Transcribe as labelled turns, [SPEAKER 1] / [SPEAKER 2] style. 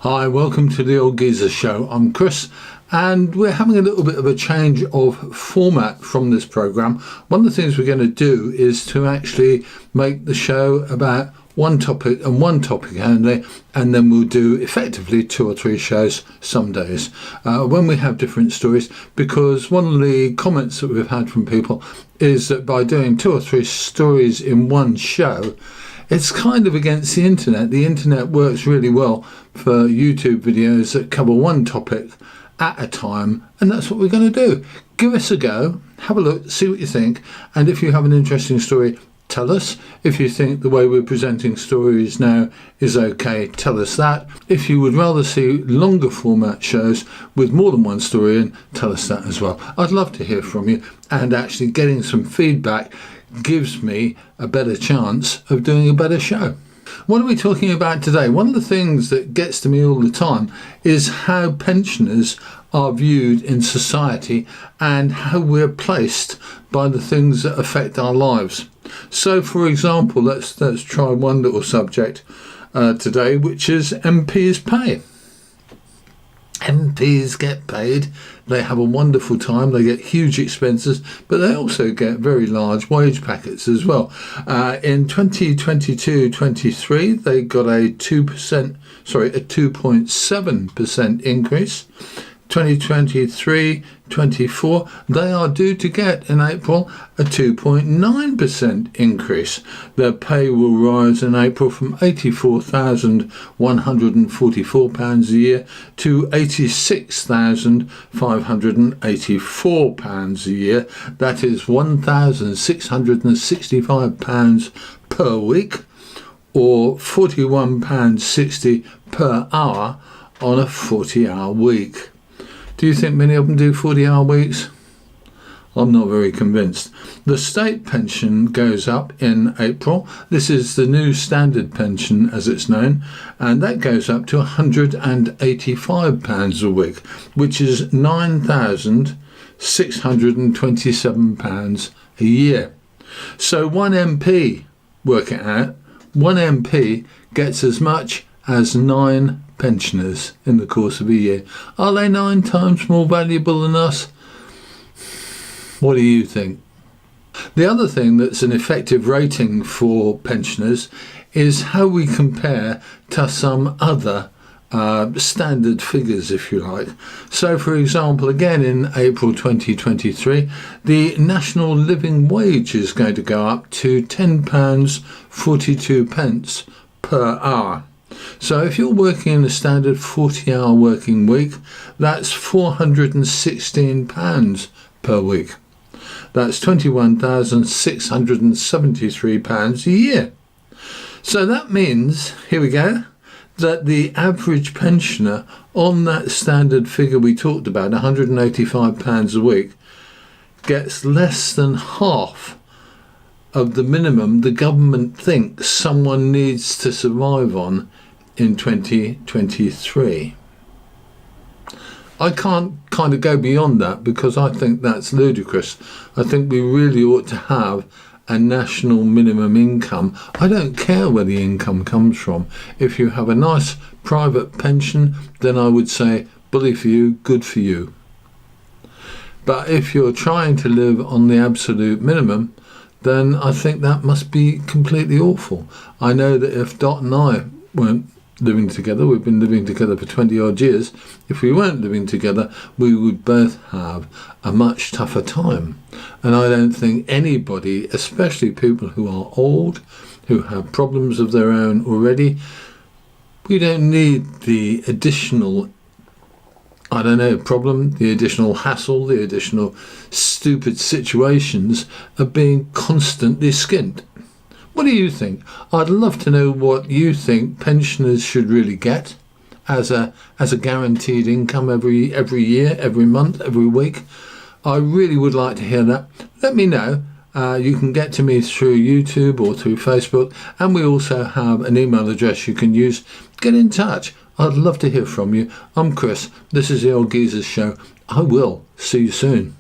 [SPEAKER 1] Hi, welcome to the Old Geezer Show. I'm Chris, and we're having a little bit of a change of format from this program. One of the things we're going to do is to actually make the show about one topic and one topic only, and then we'll do effectively 2 or 3 shows some days when we have different stories, because one of the comments that we've had from people is that by doing 2 or 3 stories in one show, it's kind of against the internet. The internet works really well for YouTube videos that cover one topic at a time, and that's what we're going to do. Give us a go, have a look, see what you think, and if you have an interesting story, tell us. If you think the way we're presenting stories now is okay, tell us that. If you would rather see longer format shows with more than one story in, tell us that as well. I'd love to hear from you, and actually getting some feedback gives me a better chance of doing a better show. What are we talking about today? One of the things that gets to me all the time is how pensioners are viewed in society and how we're placed by the things that affect our lives. So, for example, let's try one little subject today, which is MPs' pay. MPs get paid, they have a wonderful time, they get huge expenses, but they also get very large wage packets as well. In 2022-23, they got a 2.7% increase. 2023-24, they are due to get in April a 2.9% increase. Their pay will rise in April from £84,144 a year to £86,584 a year. That is £1,665 per week, or £41.60 per hour on a 40-hour week. Do you think many of them do 40-hour weeks? I'm not very convinced. The state pension goes up in April. This is the new standard pension, as it's known, and that goes up to £185 a week, which is £9,627 a year. So one MP, work it out, one MP gets as much as 9 pensioners in the course of a year. Are they 9 times more valuable than us? What do you think? The other thing that's an effective rating for pensioners is how we compare to some other standard figures, if you like. So, for example, again in April 2023, the national living wage is going to go up to £10.42 per hour. So if you're working in a standard 40-hour working week, that's £416 per week. That's £21,673 a year. So that means, here we go, that the average pensioner on that standard figure we talked about, £185 a week, gets less than half of the minimum the government thinks someone needs to survive on in 2023. I can't kind of go beyond that because I think that's ludicrous. I think we really ought to have a national minimum income. I don't care where the income comes from. If you have a nice private pension, then I would say, bully for you, good for you. But if you're trying to live on the absolute minimum, then I think that must be completely awful. I know that if Dot and I weren't living together, we've been living together for 20 odd years, if we weren't living together, we would both have a much tougher time. And I don't think anybody, especially people who are old, who have problems of their own already, we don't need the additional problem, the additional hassle, the additional stupid situations of being constantly skint. What do you think? I'd love to know what you think pensioners should really get as a guaranteed income every year, every month, every week. I really would like to hear that. Let me know. You can get to me through YouTube or through Facebook, and we also have an email address you can use. Get in touch. I'd love to hear from you. I'm Chris. This is the Old Geezer Show. I will see you soon.